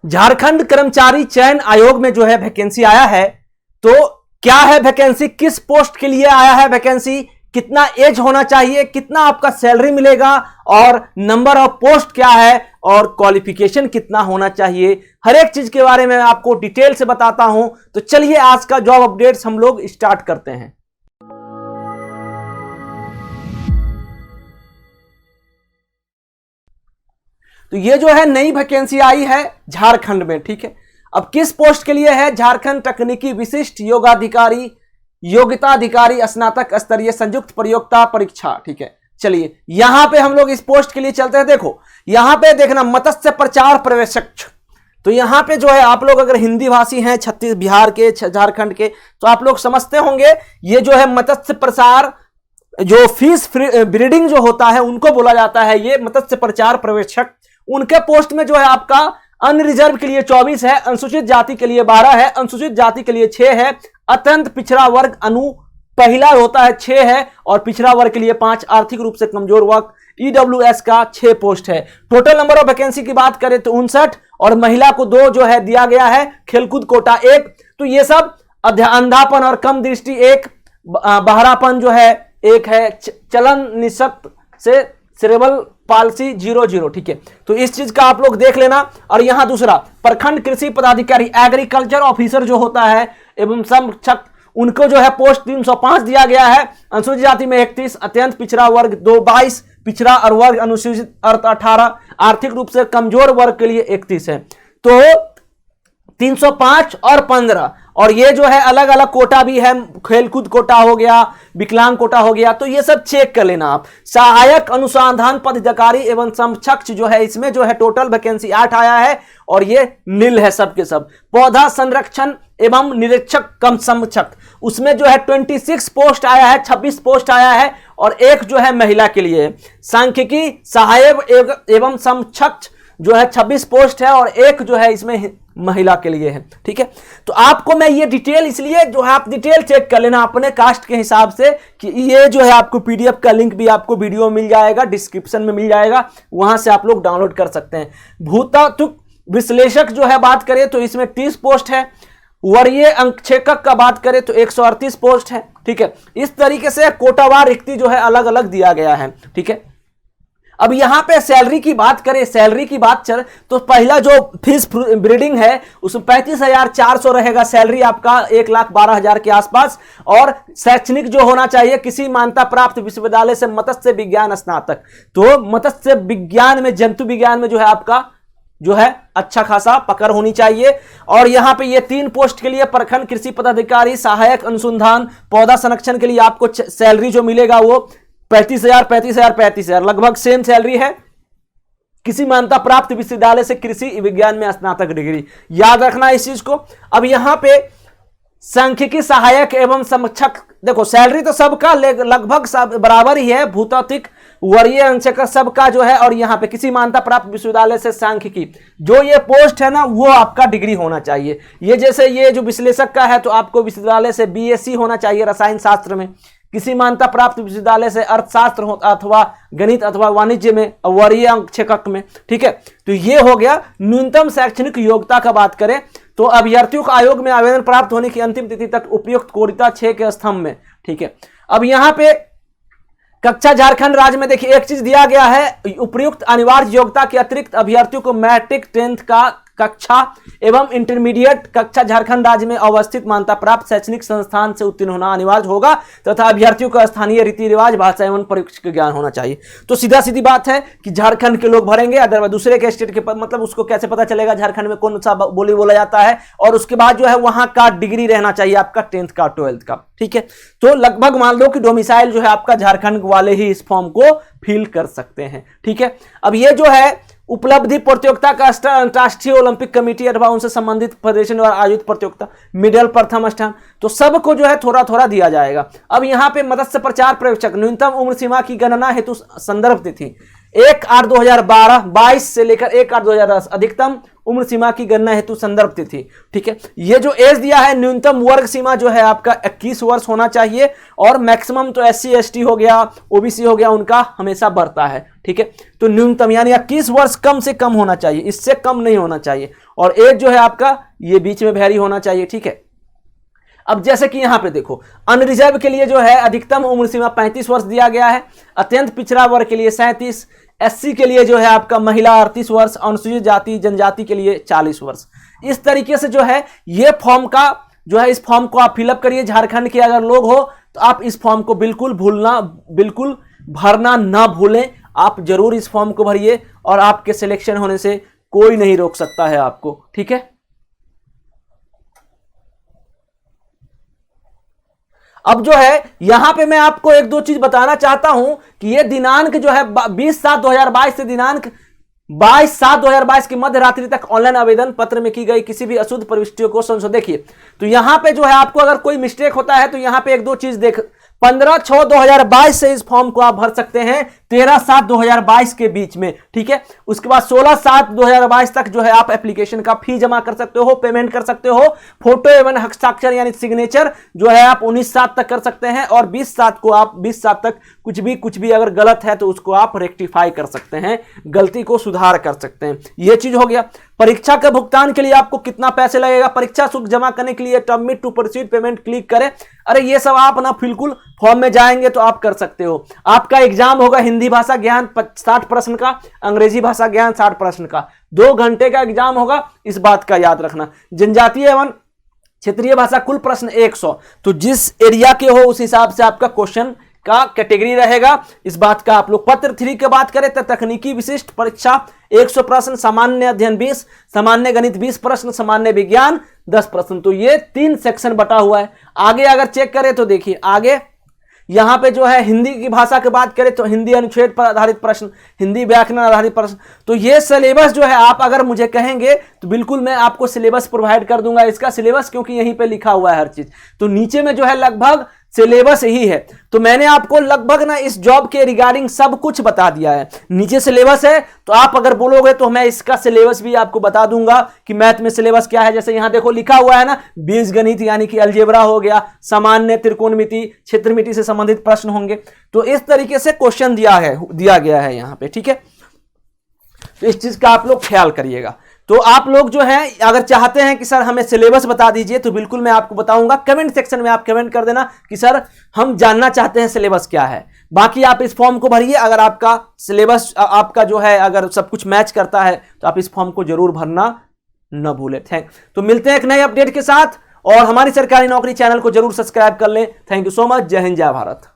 झारखंड कर्मचारी चयन आयोग में जो है वैकेंसी आया है, तो क्या है वैकेंसी, किस पोस्ट के लिए आया है वैकेंसी, कितना एज होना चाहिए, कितना आपका सैलरी मिलेगा और नंबर ऑफ पोस्ट क्या है और क्वालिफिकेशन कितना होना चाहिए, हर एक चीज के बारे में आपको डिटेल से बताता हूं। तो चलिए आज का जॉब अपडेट्स हम लोग स्टार्ट करते हैं। तो ये जो है नई वैकेंसी आई है झारखंड में, ठीक है। अब किस पोस्ट के लिए है, झारखंड तकनीकी विशिष्ट योगाधिकारी योग्यता अधिकारी स्नातक स्तरीय संयुक्त प्रयोक्ता परीक्षा, ठीक है। चलिए यहां पे हम लोग इस पोस्ट के लिए चलते हैं। देखो यहां पे देखना मत्स्य प्रचार पर्यवेक्षक, तो यहां पे जो है आप लोग अगर हिंदी भाषी हैं छत्तीस बिहार के झारखंड के तो आप लोग समझते होंगे, ये जो है मत्स्य प्रसार जो फिश ब्रीडिंग जो होता है उनको बोला जाता है ये मत्स्य प्रचार पर्यवेक्षक। उनके पोस्ट में जो है आपका अनरिजर्व के लिए 24 है, अनुसूचित जाति के लिए 12 है, अनुसूचित जाति के लिए 6 है, अत्यंत पिछड़ा वर्ग पहला होता है 6 है और पिछड़ा वर्ग के लिए 5, आर्थिक रूप से कमजोर वर्ग ईडब्ल्यूएस का 6 पोस्ट है। टोटल नंबर ऑफ वैकेंसी की बात करें तो 59 और महिला को 2 जो है दिया गया है, खेलकूद कोटा 1। तो ये सब अंधापन और कम दृष्टि 1, बहरापन जो है 1 है, चलन निशक्त से सेरेब्रल पाल्सी 0, ठीक है। तो इस चीज का आप लोग देख लेना। और यहां दूसरा प्रखंड कृषि पदाधिकारी एग्रीकल्चर ऑफिसर जो होता है एवं समकक्ष उनको जो है पोस्ट 305 दिया गया है। अनुसूचित जाति में 31, अत्यंत पिछड़ा वर्ग 2, 22, पिछड़ा और वर्ग अनुसूचित अर्थ 18, आर्थिक रूप से कमजोर वर्ग के लिए 31 है। तो 305 और 15 और ये जो है अलग अलग कोटा भी है, खेलकूद कोटा हो गया, विकलांग कोटा हो गया, तो ये सब चेक कर लेना आप। सहायक अनुसंधान पदाधिकारी एवं समकक्ष जो है इसमें जो है टोटल वैकेंसी 8 आया है और ये नील है सब के सब। पौधा संरक्षण एवं निरीक्षक कम समकक्ष उसमें जो है 26 पोस्ट आया है, 26 पोस्ट आया है और एक जो है महिला के लिए। सांख्यिकी सहायक एवं समकक्ष जो है 26 पोस्ट है और एक जो है इसमें महिला के लिए है, ठीक है। तो आपको मैं ये डिटेल इसलिए जो है आप डिटेल चेक कर लेना अपने कास्ट के हिसाब से कि ये जो है आपको पीडीएफ का लिंक भी आपको वीडियो मिल जाएगा, डिस्क्रिप्शन में मिल जाएगा, वहां से आप लोग डाउनलोड कर सकते हैं। भूतात्विक विश्लेषक जो है बात करें तो इसमें 30 पोस्ट है। वरीय अंकक्षेपक का बात करें तो 138 पोस्ट है, ठीक है। इस तरीके से कोटावार रिक्ति जो है अलग अलग दिया गया है, ठीक है। अब यहां पे सैलरी की बात करें, सैलरी की बात चल तो पहला जो फिश ब्रीडिंग है उसमें 35,400 रहेगा सैलरी आपका, 1,12,000 के आसपास। और शैक्षणिक जो होना चाहिए किसी मान्यता प्राप्त विश्वविद्यालय से मत्स्य विज्ञान स्नातक, तो मत्स्य विज्ञान में जंतु विज्ञान में जो है आपका जो है अच्छा खासा पकड़ होनी चाहिए। और यहां पे ये 3 पोस्ट के लिए प्रखंड कृषि पदाधिकारी सहायक अनुसंधान पौधा संरक्षण के लिए आपको सैलरी जो मिलेगा वो 35,000 लगभग सेम सैलरी है। किसी मान्यता प्राप्त विश्वविद्यालय से कृषि विज्ञान में स्नातक डिग्री, याद रखना इस चीज को। अब यहां पे सांख्यिकी सहायक एवं समकक्ष, देखो सैलरी तो सबका लगभग सब बराबर ही है, भूतात्विक वरीय अंशक सबका जो है। और यहां पे किसी मान्यता प्राप्त विश्वविद्यालय से सांख्यिकी जो ये पोस्ट है ना वो आपका डिग्री होना चाहिए। ये जैसे ये जो विश्लेषक का है तो आपको विश्वविद्यालय से बीएससी होना चाहिए रसायन शास्त्र में, किसी मान्यता प्राप्त विश्वविद्यालय से अर्थशास्त्र अथवा गणित अथवा वाणिज्य में, वरीय अंकक्षेपक में, ठीक है। तो ये हो गया। न्यूनतम शैक्षणिक योग्यता का बात करें तो अभ्यर्थियों को आयोग में आवेदन प्राप्त होने की अंतिम तिथि तक उपयुक्त कोटिता 6 के स्तंभ में, ठीक है। अब यहां पे कक्षा झारखंड राज्य में देखिए एक चीज दिया गया है, उपयुक्त अनिवार्य योग्यता के अतिरिक्त अभ्यर्थियों को मैट्रिक 10th का कक्षा एवं इंटरमीडिएट कक्षा झारखंड राज्य में अवस्थित मान्यता प्राप्त शैक्षणिक संस्थान से उत्तीर्ण होना अनिवार्य होगा तथा अभ्यर्थियों को स्थानीय रीति रिवाज भाषा एवं परीक्षा ज्ञान होना चाहिए। तो सीधा सीधी बात है कि झारखंड के लोग भरेंगे, अदरवाइज दूसरे के स्टेट के मतलब उसको कैसे पता चलेगा झारखंड में कौन सा बोली बोला जाता है। और उसके बाद जो है वहां का डिग्री रहना चाहिए आपका 10th का 12th का, ठीक है। तो लगभग मान लो कि डोमिसाइल जो है आपका झारखंड वाले ही इस फॉर्म को फिल कर सकते हैं, ठीक है। अब ये जो है उपलब्धि प्रतियोगिता का अंतरराष्ट्रीय ओलंपिक कमेटी अथवा उनसे संबंधित फेडरेशन द्वारा आयोजित प्रतियोगिता मेडल प्रथम स्थान, तो सबको जो है थोड़ा थोड़ा दिया जाएगा। अब यहां पे मत्स्य प्रचार पर्यवेक्षक न्यूनतम उम्र सीमा की गणना हेतु संदर्भ तिथि 1/8/2012 22 से लेकर 1/8/2010 अधिकतम उम्र सीमा की गणना हेतु संदर्भ तिथि। ठीक है, ये जो एज दिया है न्यूनतम वर्ग सीमा जो है आपका 21 वर्ष होना चाहिए और मैक्सिमम तो SC ST हो गया, OBC हो गया, उनका हमेशा बढ़ता है। ठीक है, तो न्यूनतम यानी 21 वर्ष कम से कम होना चाहिए, इससे कम नहीं होना चाहिए। और एज जो है आपका ये बीच में वैरी होना चाहिए। ठीक है, अब जैसे कि यहां पे देखो अनरिजर्व के लिए जो है अधिकतम उम्र सीमा 35 वर्ष दिया गया है, अत्यंत पिछड़ा वर्ग के लिए 37, SC के लिए जो है आपका महिला 38 वर्ष, अनुसूचित जाति जनजाति के लिए 40 वर्ष। इस तरीके से जो है ये फॉर्म का जो है इस फॉर्म को आप फिलअप करिए। झारखंड के अगर लोग हो तो आप इस फॉर्म को बिल्कुल भरना ना भूलें। आप जरूर इस फॉर्म को भरिए और आपके सिलेक्शन होने से कोई नहीं रोक सकता है आपको। ठीक है, अब जो है यहां पे मैं आपको एक दो चीज बताना चाहता हूं कि ये दिनांक जो है 20/7/2022 से दिनांक 22/7/2022 की मध्य रात्रि तक ऑनलाइन आवेदन पत्र में की गई किसी भी अशुद्ध प्रविष्टियों को संशोधित। देखिए तो यहां पे जो है आपको अगर कोई मिस्टेक होता है तो यहां पे एक दो चीज देख 15/6/2022 से इस फॉर्म को आप भर सकते हैं 13/7/2022 के बीच में। ठीक है, उसके बाद 16/7/2022 तक जो है आप एप्लीकेशन का फी जमा कर सकते हो, पेमेंट कर सकते हो। फोटो एवं हस्ताक्षर यानी सिग्नेचर जो है आप 19/7 तक कर सकते हैं और 20/7 को आप 20/7 तक कुछ भी अगर गलत है तो उसको आप रेक्टिफाई कर सकते हैं, गलती को सुधार कर सकते हैं। यह चीज हो गया। परीक्षा के भुगतान के लिए आपको कितना पैसे लगेगा, परीक्षा शुल्क जमा करने के लिए submit to proceed payment click करें। अरे ये सब आप ना बिल्कुल फॉर्म में जाएंगे तो आप कर सकते हो। आपका एग्जाम होगा हिंदी भाषा ज्ञान 60 प्रश्न का, अंग्रेजी भाषा ज्ञान 60 प्रश्न का, 2 घंटे का एग्जाम होगा, इस बात का याद रखना। जनजातीय एवं क्षेत्रीय भाषा कुल प्रश्न 100, तो जिस एरिया के हो उस हिसाब से आपका क्वेश्चन का कैटेगरी रहेगा। इस बात का आप लोग पत्र 3 की बात करें तो तकनीकी विशिष्ट परीक्षा 100 प्रश्न, सामान्य अध्ययन 20, सामान्य गणित 20 प्रश्न, सामान्य विज्ञान 10 प्रश्न। तो ये 3 सेक्शन बटा हुआ है। आगे अगर चेक करें तो देखिए आगे यहां पे जो है हिंदी की भाषा की बात करें तो हिंदी अनुच्छेद पर आधारित प्रश्न, हिंदी व्याकरण आधारित प्रश्न। तो ये सिलेबस जो है आप अगर मुझे कहेंगे तो बिल्कुल मैं आपको सिलेबस प्रोवाइड कर दूंगा, इसका सिलेबस, क्योंकि यहीं पे लिखा हुआ है हर चीज। तो नीचे में जो है लगभग सिलेबस यही है। तो मैंने आपको लगभग ना इस जॉब के रिगार्डिंग सब कुछ बता दिया है। नीचे सिलेबस है तो आप अगर बोलोगे तो मैं इसका सिलेबस भी आपको बता दूंगा कि मैथ में सिलेबस क्या है। जैसे यहां देखो लिखा हुआ है ना, बीजगणित यानी कि अलजेब्रा हो गया, सामान्य, त्रिकोणमिति, क्षेत्रमिति से संबंधित प्रश्न होंगे। तो इस तरीके से क्वेश्चन दिया गया है यहां पे। ठीक है, तो इस चीज का आप लोग ख्याल करिएगा। तो आप लोग जो है अगर चाहते हैं कि सर हमें सिलेबस बता दीजिए तो बिल्कुल मैं आपको बताऊंगा। कमेंट सेक्शन में आप कमेंट कर देना कि सर हम जानना चाहते हैं सिलेबस क्या है। बाकी आप इस फॉर्म को भरिए। अगर आपका सिलेबस आपका जो है अगर सब कुछ मैच करता है तो आप इस फॉर्म को जरूर भरना न भूलें। तो मिलते हैं एक नए अपडेट के साथ और हमारी सरकारी नौकरी चैनल को जरूर सब्सक्राइब कर लें। Thank you so much. जय हिंद, जय भारत।